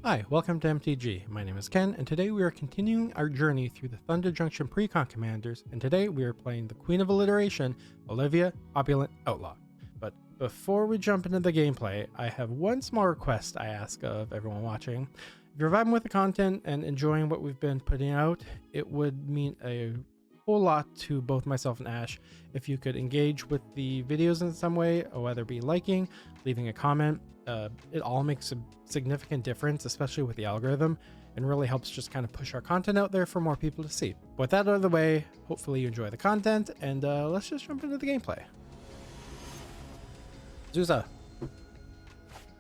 Hi, welcome to MTG. My name is Ken, and today we are continuing our journey through the Thunder Junction precon commanders, and today we are playing the Queen of Alliteration, Olivia, Opulent Outlaw. But before we jump into the gameplay, I have one small request I ask of everyone watching. If you're vibing with the content and enjoying what we've been putting out, it would mean a whole lot to both myself and Ash if you could engage with the videos in some way, whether it be liking, leaving a comment. It all makes a significant difference, especially with the algorithm, and really helps just kind of push our content out there for more people to see. With that out of the way, hopefully you enjoy the content, and let's just jump into the gameplay. Azusa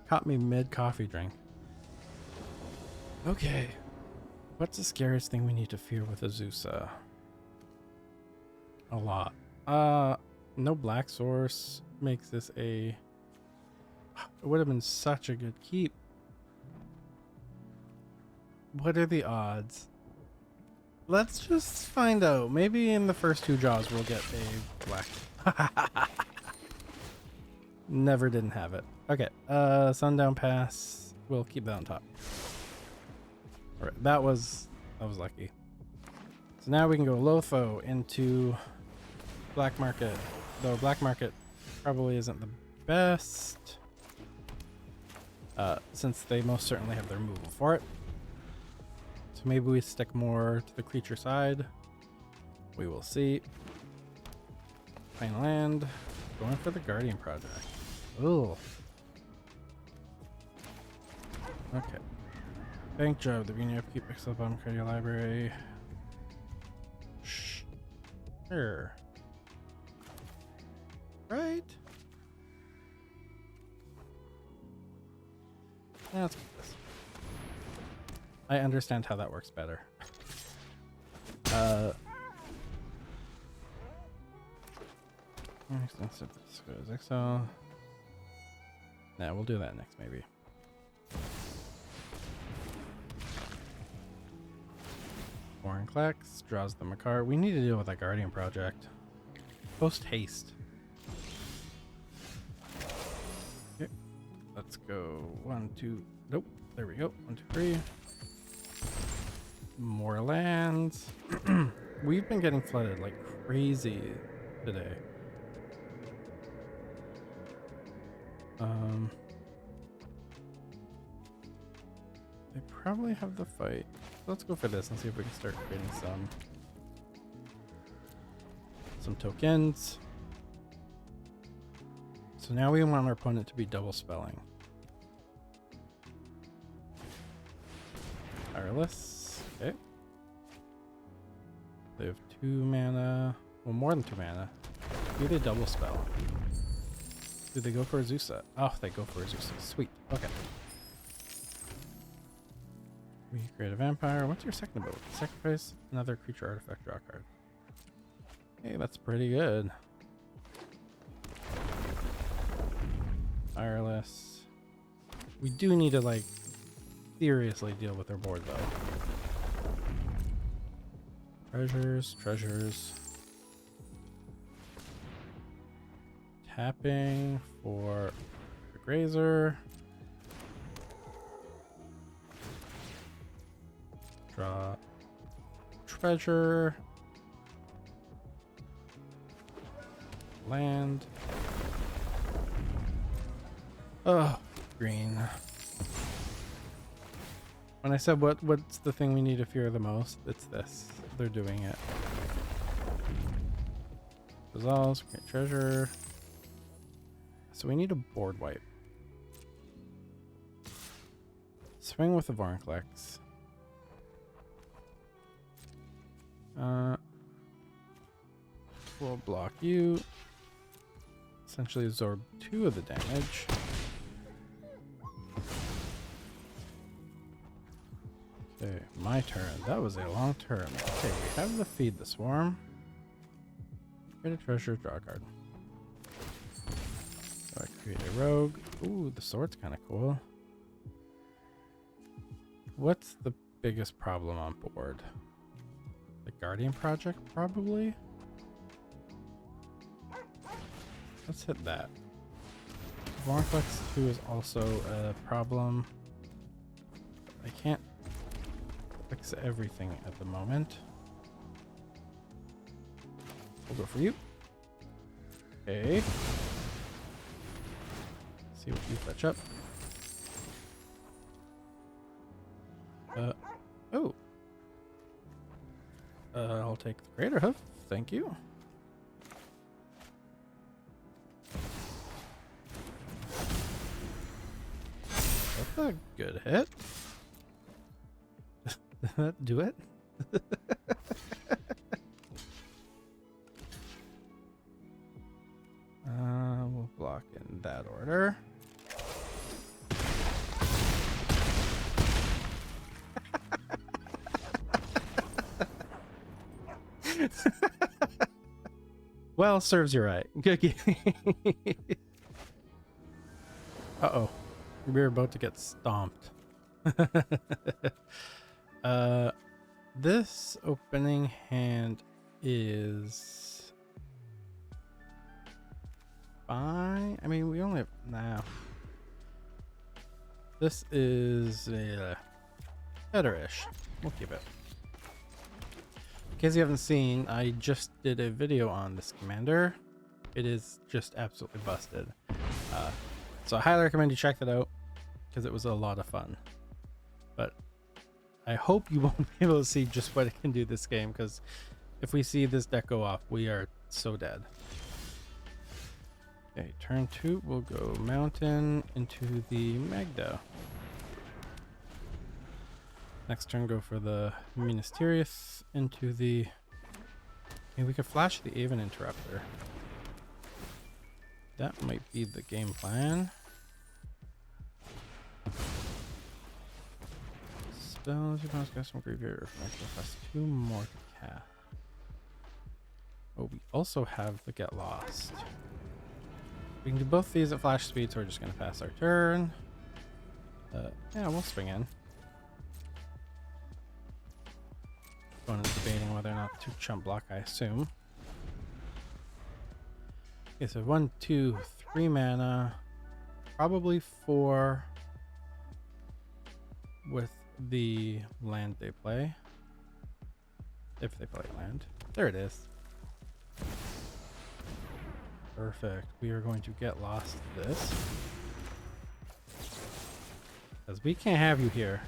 caught me mid coffee drink. Okay, what's the scariest thing we need to fear with Azusa? A lot. No black source makes this a... It would have been such a good keep. What are the odds? Let's just find out. Maybe in the first two draws we'll get a black. Never didn't have it. Okay, Sundown Pass. We'll keep that on top. Alright, that was lucky. So now we can go Lotho into Black Market. Though Black Market probably isn't the best. Since they most certainly have the removal for it. So maybe we stick more to the creature side. We will see. Final land. Going for the Guardian Project. Ooh. Okay. Bank job. The beginning of keep picks up on card your library. Sure. Right? Yeah, let's keep this. I understand how that works better. Extensive exile. Nah, we'll do that next maybe. Foreign Clex draws them a card. We need to deal with that Guardian Project. Post haste. Okay. Let's go 1, 2. Nope. There we go. 1, 2, 3. More lands. We've been getting flooded like crazy today. They probably have the fight. Let's go for this and see if we can start creating some tokens. So now we want our opponent to be double spelling. Tireless. Okay. They have 2 mana. Well, more than 2 mana. Do they double spell? Do they go for Azusa? Oh, they go for Azusa. Sweet. Okay. We create a vampire. What's your second ability? Sacrifice another creature, artifact, draw card. Hey, that's pretty good. Tireless. We do need to, like, seriously deal with their board, though. Treasures. Tapping for the Grazer. Draw treasure. Land. Oh, green. When I said what's the thing we need to fear the most, it's this. They're doing it. Dissolves, create treasure. So we need a board wipe. Swing with the Vorinclex. We'll block you. Essentially absorb 2 of the damage. Okay, my turn. That was a long turn. Okay, we have the feed the swarm. Create a treasure, draw a card. So I create a rogue. Ooh, the sword's kind of cool. What's the biggest problem on board? The Guardian Project, probably? Let's hit that. Vorinclex 2 is also a problem. I can't fix everything at the moment. We'll go for you. Okay. See what you fetch up. Oh. I'll take the greater hoof. Thank you. That's a good hit. Did that do it? We'll block in that order. Well, serves you right. Good game. Uh-oh. We're about to get stomped. This opening hand is fine. I mean, we only have... Nah. This is better-ish. We'll keep it. In case you haven't seen, I just did a video on this commander. It is just absolutely busted. So I highly recommend you check that out because it was a lot of fun. But I hope you won't be able to see just what it can do this game, because if we see this deck go off, we are so dead. Okay, turn 2, we'll go Mountain into the Magda. Next turn, go for the Ministerious into the... Okay, we could flash the Aven Interrupter. That might be the game plan. Spells, you can cast from graveyard or from extra plus 2 more to cast. Oh, we also have the Get Lost. We can do both these at flash speed, so we're just going to pass our turn. Yeah, we'll swing in. Opponent's debating whether or not to chump block, I assume. Okay, so 1, 2, 3 mana. Probably 4 with the land they play. If they play land. There it is. Perfect. We are going to get lost this. Because we can't have you here.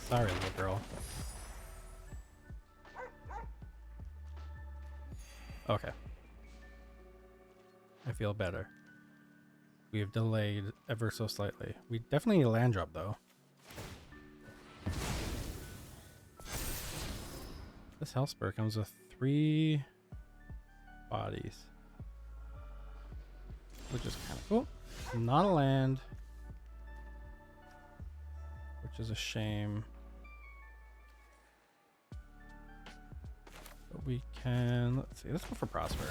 Sorry, little girl. Okay. I feel better. We have delayed ever so slightly. We definitely need a land drop, though. This Hellspur comes with 3 bodies, which is kind of cool. Not a land, which is a shame. But we can, let's see, let's go for Prosper.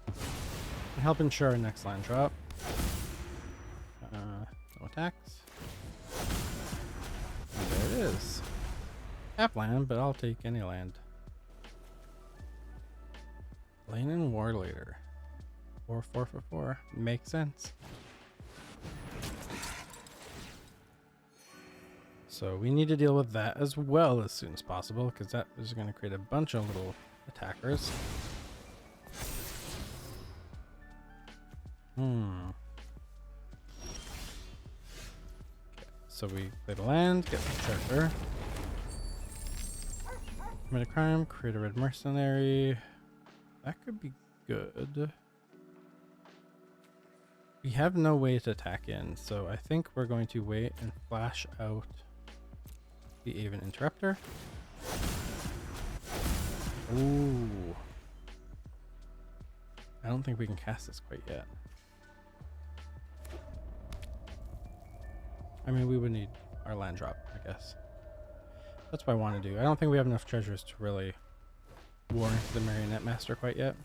And help ensure our next land drop. No attacks. And there it is. Tap land, but I'll take any land. Lane and War Leader. 4 for 4. Makes sense. So we need to deal with that as well as soon as possible, because that is going to create a bunch of little attackers. Okay, so we play the land, get the treasure. Commit a crime, create a red mercenary. That could be good. We have no way to attack in, so I think we're going to wait and flash out the Aven Interrupter. Ooh. I don't think we can cast this quite yet. I mean, we would need our land drop, I guess. That's what I want to do. I don't think we have enough treasures to really warrant the Marionette Master quite yet.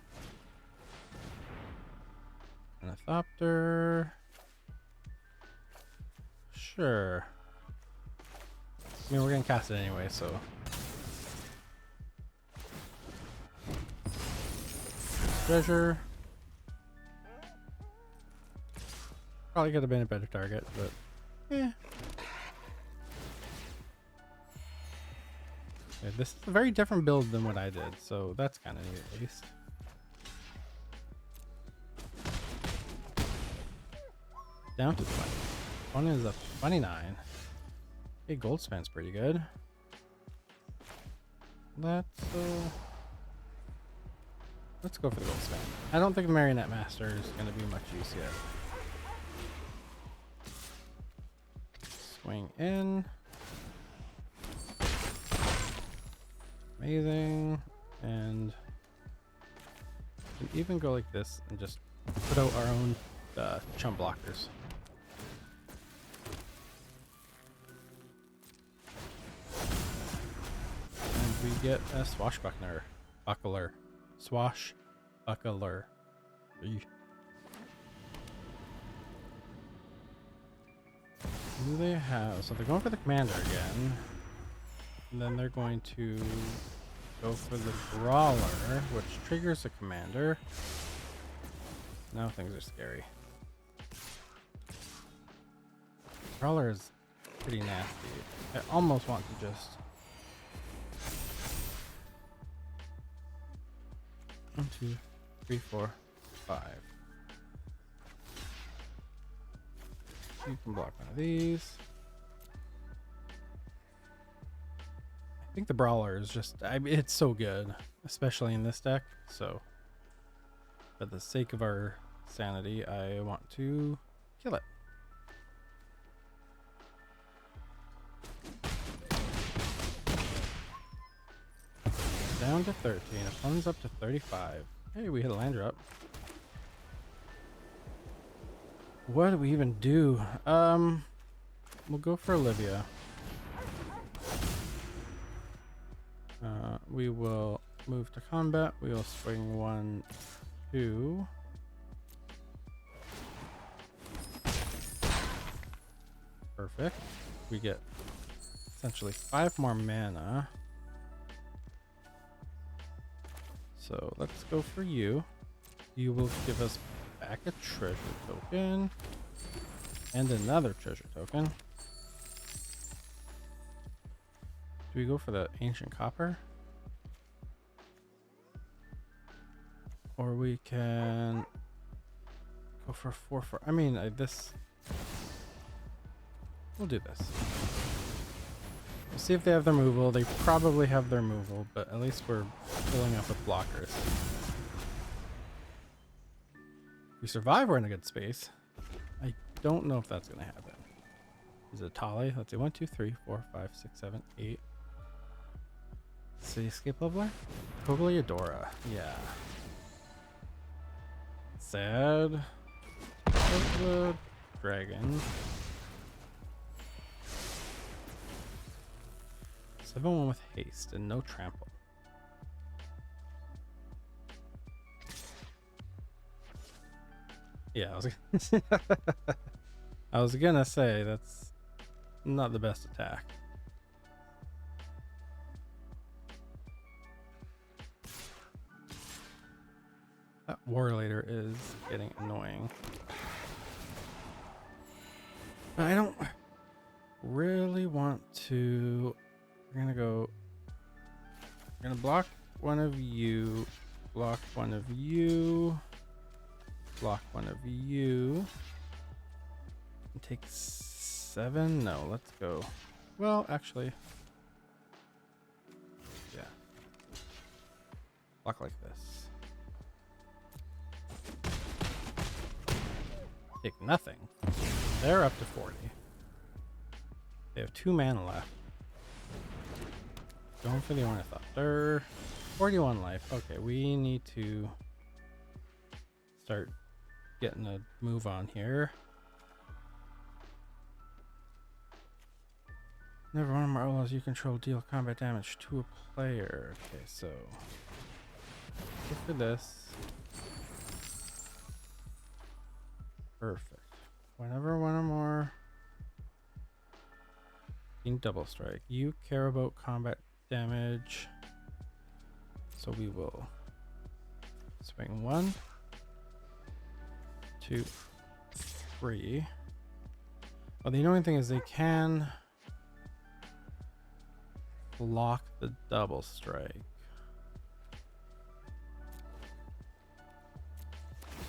Ornithopter. Sure. I mean, we're gonna cast it anyway, so. Treasure. Probably could have been a better target, but Eh. Okay, this is a very different build than what I did, so that's kind of neat at least. Down to 20. One is a 29. Hey, gold span's pretty good. Let's go for the gold span. I don't think the Marionette Master is going to be much use yet. Swing in. Amazing. And we can even go like this and just put out our own chump blockers. And we get a swashbuckler. Swashbuckler. Eesh. Who do they have? So they're going for the commander again. And then they're going to go for the brawler, which triggers the commander. Now things are scary. Brawler is pretty nasty. I almost want to just... 1, 2, 3, 4, 5. You can block one of these. I think the brawler is just, it's so good, especially in this deck. So, for the sake of our sanity, I want to kill it. Down to 13. Opponent's up to 35. Hey, we hit a land drop. What do we even do? We'll go for Olivia. We will move to combat. We will swing 1, 2. Perfect. We get essentially 5 more mana. So let's go for you. You will give us back a treasure token and another treasure token. Do we go for the ancient copper? Or we can go for 4/4. I mean, this. We'll do this. We'll see if they have their removal. They probably have their removal, but at least we're filling up with blockers. If we survive, we're in a good space. I don't know if that's going to happen. Is it Tali? Let's see. 1, 2, 3, 4, 5, 6, 7, 8. Cityscape leveler? Togliadora. Yeah. Sad. The dragon. 7/1 with haste and no trample. Yeah, I was gonna say that's not the best attack. That Warlator is getting annoying. But I don't really want to. We're gonna block one of you, block one of you, block one of you, and take 7. No, let's go. Well, actually, yeah, block like this. Take nothing. They're up to 40. They have 2 mana left. Going for the Ornithopter. 41 life. Okay, we need to start getting a move on here. Never one of my outlaws you control deal combat damage to a player. Okay, so go for this. Perfect. Whenever one or more in double strike, you care about combat damage, so we will swing 1, 2, 3. Well, the annoying thing is they can block the double strike.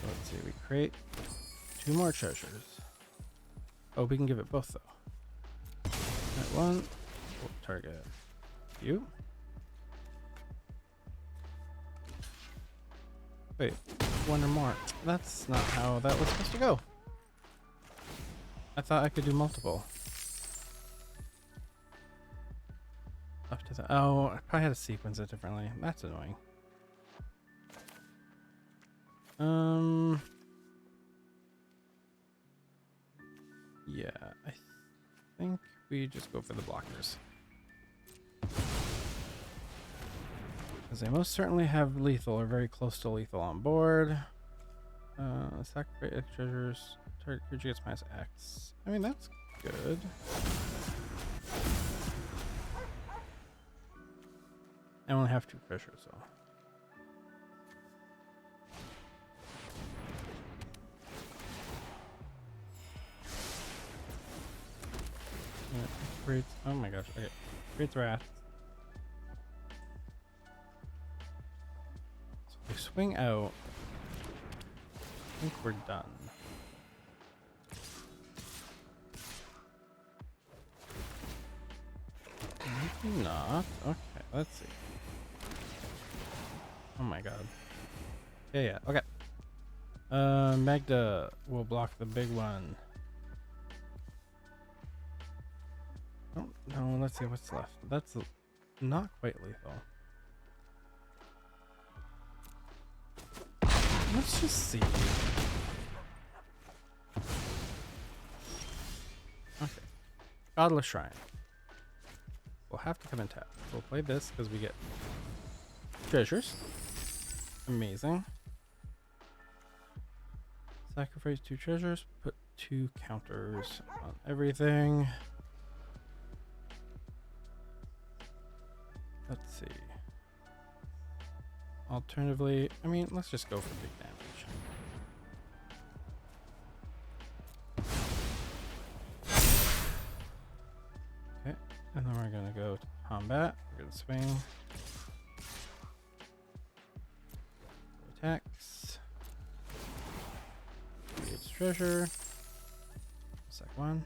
So let's see, we create 2 more treasures. Oh, we can give it both though. That one, we'll target you. Wait, 1 or more. That's not how that was supposed to go. I thought I could do multiple. Up to the, oh, I probably had to sequence it differently. That's annoying. Yeah, I think we just go for the blockers. Because they most certainly have lethal or very close to lethal on board. Sacrifice X treasures. Target creature gets minus X. I mean, that's good. I only have 2 treasures, so. Yeah, creates, oh my gosh, okay. Creates wrath. So if we swing out, I think we're done. Maybe not. Okay, let's see. Oh my god. Yeah, okay. Magda will block the big one. Oh, no, let's see what's left. That's not quite lethal. Let's just see. Okay. Godless Shrine. We'll have to come and tap. We'll play this because we get treasures. Amazing. Sacrifice 2 treasures. Put 2 counters on everything. Let's see. Alternatively, I mean, let's just go for big damage. Okay, and then we're gonna go to combat. We're gonna swing. Attacks. Creates treasure. Sec 1,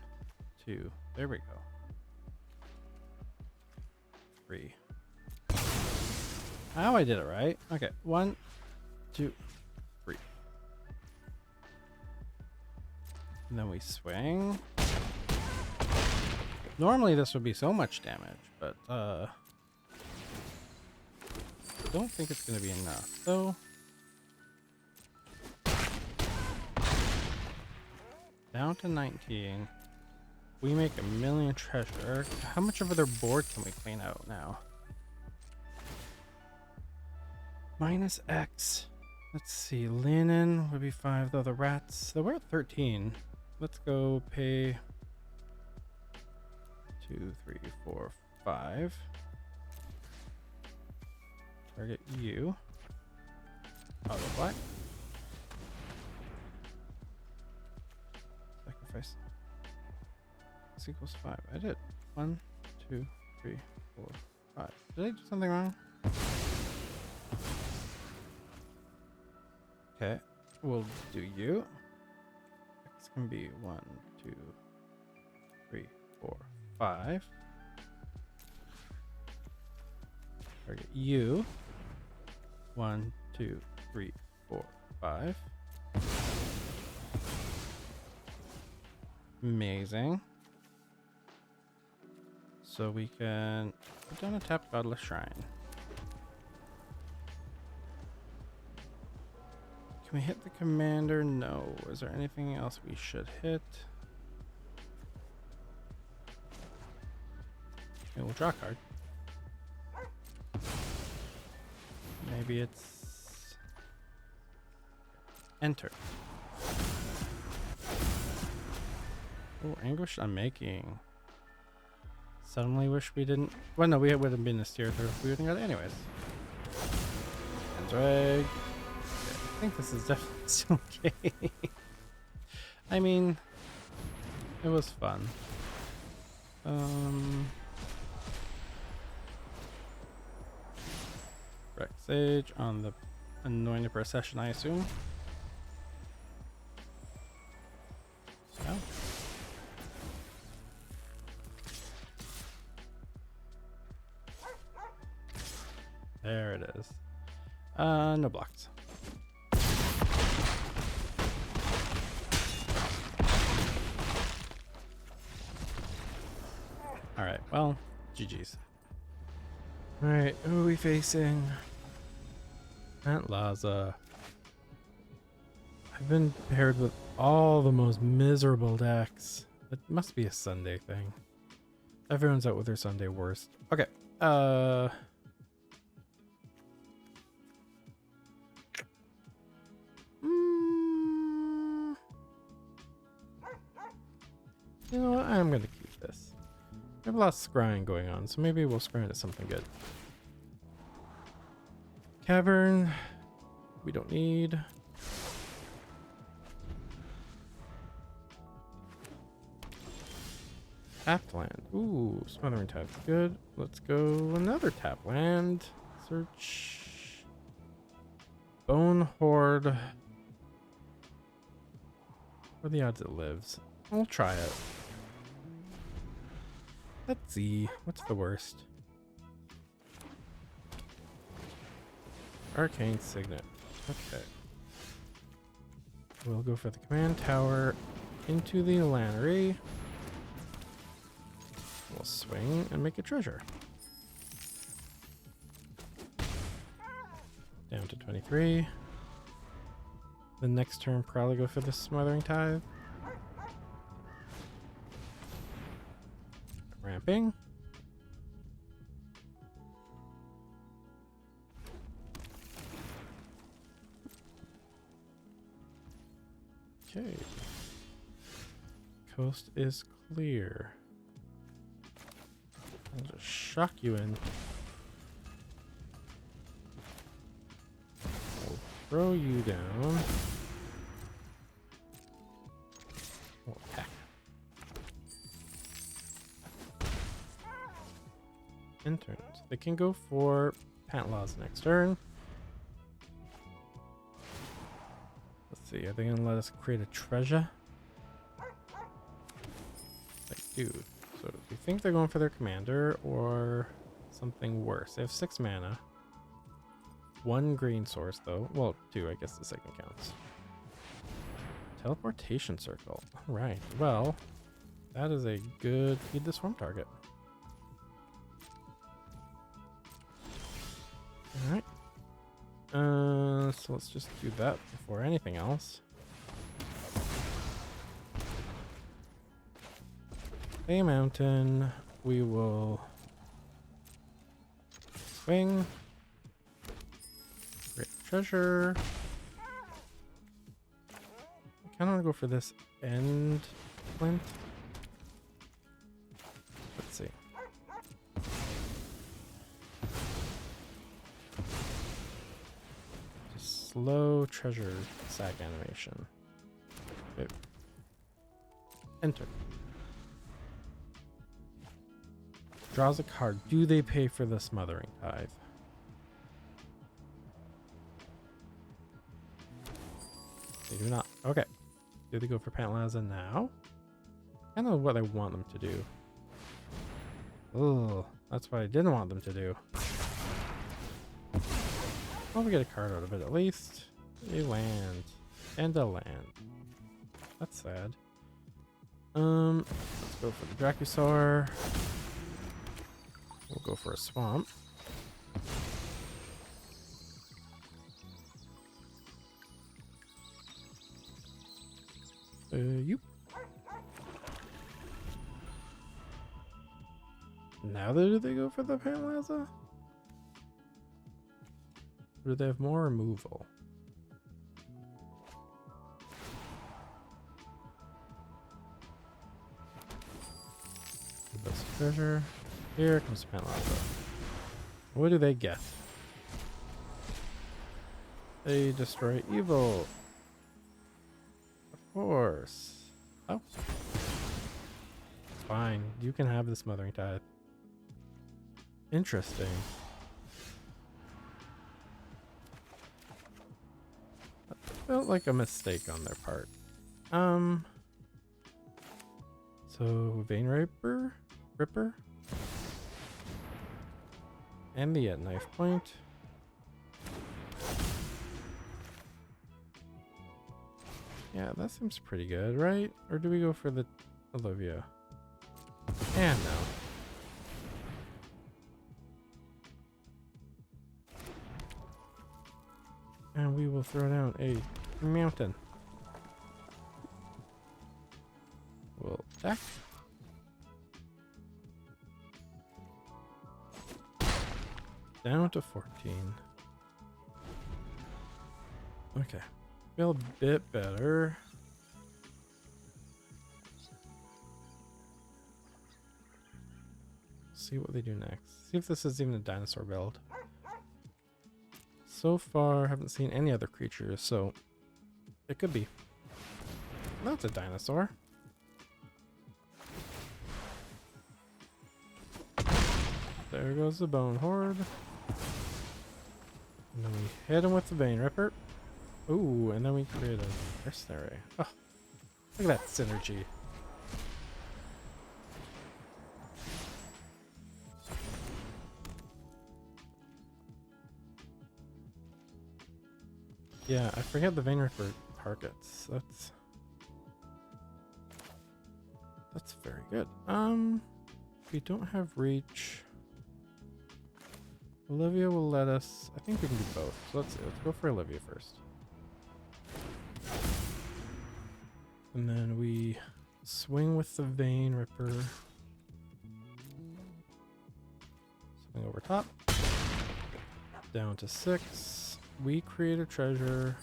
2. There we go. 3. Oh, I did it right. Okay, 1, 2, 3. And then we swing. Normally this would be so much damage, but I don't think it's gonna be enough. So down to 19. We make 1,000,000 treasure. How much of their board can we clean out now? Minus X. Let's see. Linen would be 5 though. The rats. So we're at 13. Let's go pay 2, 3, 4, 5. Target you. Auto black. Sacrifice. This equals 5. I did. 1, 2, 3, 4, 5. Did I do something wrong? Okay, we'll do you. X can be 1, 2, 3, 4, 5. Target you. 1, 2, 3, 4, 5. Amazing. So we can put down a tap Godless Shrine. Can we hit the commander? No. Is there anything else we should hit? Okay, we'll draw a card. Maybe it's enter. Oh, Anguish Unmaking. Suddenly wish we didn't. Well, no, we would have been a steer through if we wouldn't got it anyways. And drag. I think this is definitely still okay. I mean, It was fun. Rex Sage on the Anointed Procession, I assume. No. There it is. No blocks. Alright, well, GG's. Alright, who are we facing? Pantlaza. I've been paired with all the most miserable decks. It must be a Sunday thing. Everyone's out with their Sunday worst. Okay, you know what? I'm gonna keep this. I have a lot of scrying going on, so maybe we'll scry into something good. Cavern, we don't need. Tapped land. Ooh, Smothering Tide's good. Let's go another tap land. Search. Bone Horde. What are the odds it lives? We'll try it. Let's see. What's the worst? Arcane Signet. Okay. We'll go for the command tower into the Lannery. We'll swing and make a treasure. Down to 23. The next turn, probably go for the Smothering Tithe. Ramping. Okay. Coast is clear. I'll just shock you in. We'll throw you down. We'll attack. End turns. They can go for Pantlaza next turn. Let's see, are they gonna let us create a treasure? They do. So do you think they're going for their commander or something worse? They have 6 mana. 1 green source though. Well, 2, I guess the second counts. Teleportation circle. Alright, well, that is a good feed the swarm target. Alright. So let's just do that before anything else. A mountain. We will swing. Great treasure. I kind of want to go for this end flint. Let's see. Slow treasure sack animation. Okay. Enter. Draws a card. Do they pay for the Smothering Tithe? They do not. Okay. Do they go for Pantlaza now? I don't know what I want them to do. Oh, that's what I didn't want them to do. Well, we get a card out of it at least. A land. And a land. That's sad. Let's go for the Dracusaur. We'll go for a swamp. You. Now do they go for the Pantlaza? Or do they have more removal? This treasure. Here comes Pantlaza. What do they get? They destroy evil. Of course. Oh. fine. You can have the Smothering Tithe. Interesting. That felt like a mistake on their part. So Vein Ripper? And the knife point. Yeah, that seems pretty good, right? Or do we go for the Olivia? And no. And we will throw down a mountain. We'll attack. Down to 14. Okay. Feel a bit better. See what they do next. See if this is even a dinosaur build. So far, I haven't seen any other creatures, so it could be. That's a dinosaur. There goes the Bone Horde. And then we hit him with the Vein Ripper. Ooh, and then we create a mercenary. Oh, look at that synergy. Yeah, I forget the Vein Ripper targets. That's very good. We don't have reach. Olivia will let us. I think we can do both. So let's go for Olivia first. And then we swing with the Vein Ripper. Swing over top. Down to 6. We create a treasure.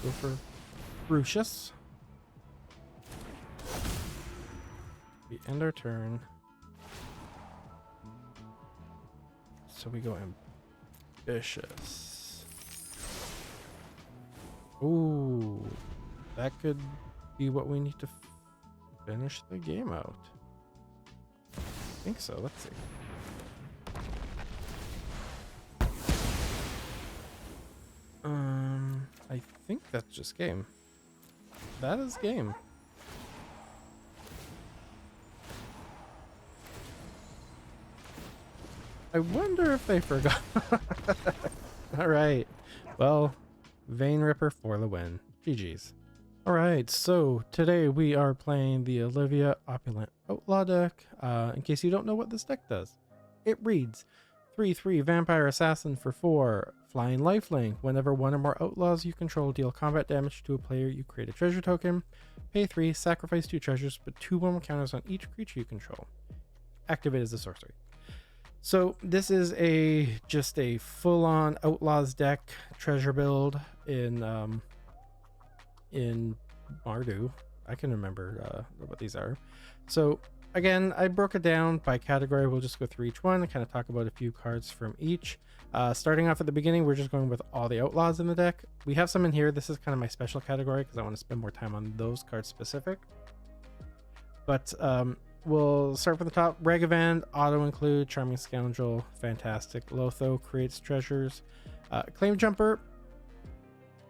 Go for Brucius. We end our turn. So we go ambitious. Ooh, that could be what we need to finish the game out. I think so. Let's see. I think that's just game. That is game. I wonder if they forgot. All right. Well, Vein Ripper for the win. GG's. All right. So today we are playing the Olivia Opulent Outlaw deck. In case you don't know what this deck does, it reads 3/3 Vampire Assassin for 4. Flying Lifelink. Whenever one or more outlaws you control deal combat damage to a player, you create a treasure token. Pay 3, sacrifice 2 treasures, put 2 1 counters on each creature you control. Activate as a sorcery. So this is just a full-on Outlaws deck treasure build in Mardu. I can remember what these are. So again, I broke it down by category. We'll just go through each one and kind of talk about a few cards from each. Starting off at the beginning, we're just going with all the Outlaws in the deck. We have some in here. This is kind of my special category because I want to spend more time on those cards specific. But we'll start from the top. Ragavan, auto include, Charming Scoundrel, fantastic. Lotho creates treasures. Claim Jumper,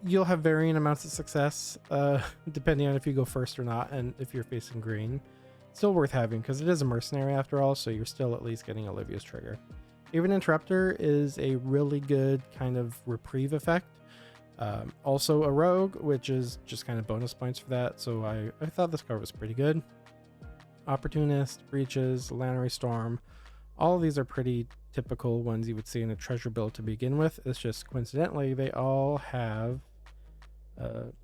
you'll have varying amounts of success depending on if you go first or not, and if you're facing green. Still worth having because it is a mercenary after all, so you're still at least getting Olivia's trigger. Even Interrupter is a really good kind of reprieve effect. Also a rogue, which is just kind of bonus points for that, so I thought this card was pretty good. Opportunist, Breaches, Lannery Storm, all of these are pretty typical ones you would see in a treasure build to begin with. It's just coincidentally they all have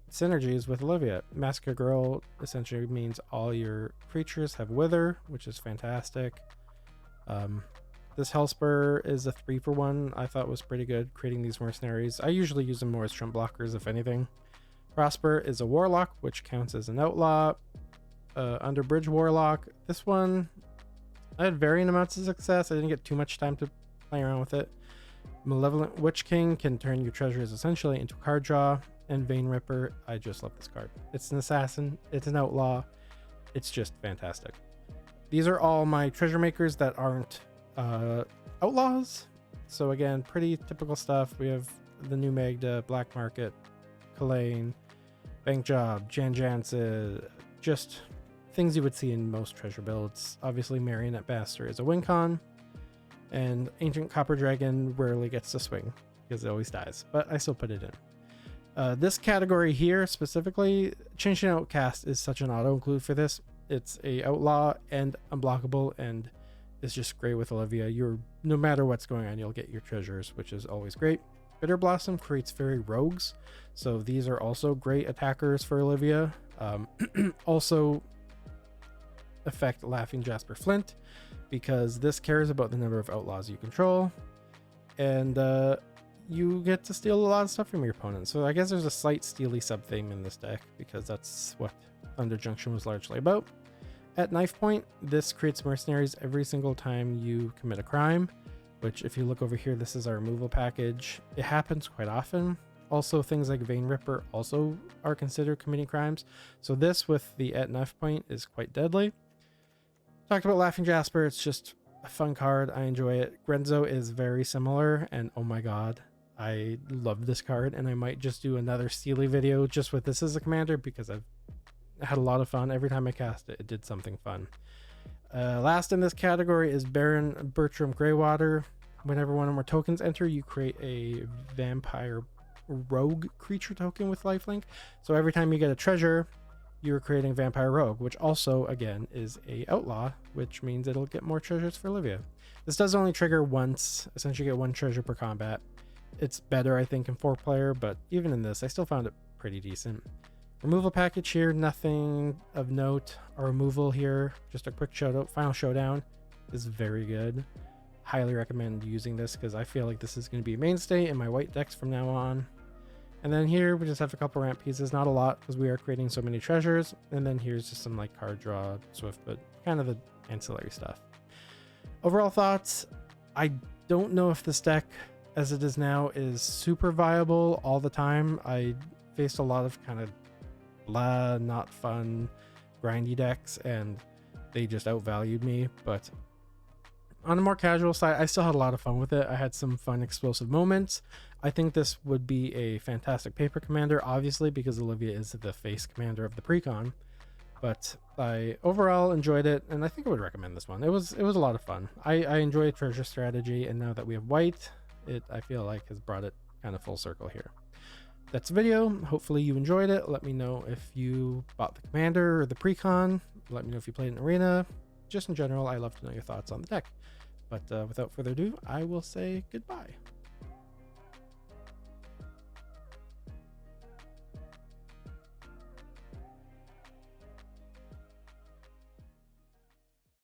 synergies with Olivia. Massacre Girl essentially means all your creatures have Wither, which is fantastic. This Hellspur is a 3-for-1. I thought was pretty good, creating these mercenaries. I usually use them more as trump blockers, if anything. Prosper is a Warlock, which counts as an outlaw. Underbridge Warlock. This one, I had varying amounts of success. I didn't get too much time to play around with it. Malevolent Witch King can turn your treasures essentially into card draw. And Vein Ripper, I just love this card. It's an assassin. It's an outlaw. It's just fantastic. these are all my treasure makers that aren't outlaws. So again, pretty typical stuff. We have the new Magda, Black Market, Kalane, Bank Job, Janjansa, just things you would see in most treasure builds. Obviously, Marionette Master is a win con, and Ancient Copper Dragon rarely gets to swing because it always dies, but I still put it in. This category here specifically, Changing Outcast is such an auto include for this. It's a outlaw and unblockable, and it's just great with Olivia. No matter what's going on, you'll get your treasures, which is always great. Bitter Blossom creates fairy rogues, so these are also great attackers for Olivia. Also affect Laughing Jasper Flint, because this cares about the number of outlaws you control, and you get to steal a lot of stuff from your opponent. So I guess there's a slight steely sub theme in this deck, because that's what Thunder Junction was largely about. At knife point, this creates mercenaries every single time you commit a crime, which if you look over here, this is our removal package. It happens quite often. Also, things like Vein Ripper also are considered committing crimes. So this with the at knife point is quite deadly. Talked about Laughing Jasper. It's just a fun card. I enjoy it. Grenzo is very similar, and oh my god, I love this card, and I might just do another Steely video just with this as a commander, because I've had a lot of fun. Every time I cast it, it did something fun. Last in this category is Baron Bertram Greywater. Whenever one or more tokens enter, you create a vampire rogue creature token with lifelink. So every time you get a treasure, you're creating vampire rogue, which also again is a outlaw, which means it'll get more treasures for Olivia. This does only trigger once. Essentially, you get one treasure per combat. It's better, I think, in 4-player, but even in this, I still found it pretty decent. Removal package here, nothing of note. Our removal here, just a quick shout out. Final Showdown is very good. Highly recommend using this, because I feel like this is going to be a mainstay in my white decks from now on. And then here we just have a couple ramp pieces, not a lot, because we are creating so many treasures. And then here's just some like card draw, swift, but kind of the ancillary stuff. Overall thoughts, I don't know if this deck as it is now is super viable all the time. I faced a lot of kind of blah, not fun, grindy decks, and they just outvalued me. But on a more casual side, I still had a lot of fun with it. I had some fun explosive moments. I think this would be a fantastic paper commander, obviously, because Olivia is the face commander of the precon. But I overall enjoyed it, and I think I would recommend this one. It was a lot of fun. I enjoy treasure strategy, and now that we have white, it I feel like has brought it kind of full circle here. That's the video. Hopefully you enjoyed it. Let me know if you bought the commander or the precon. Let me know if you played in arena. Just in general, I love to know your thoughts on the deck. But without further ado, I will say goodbye.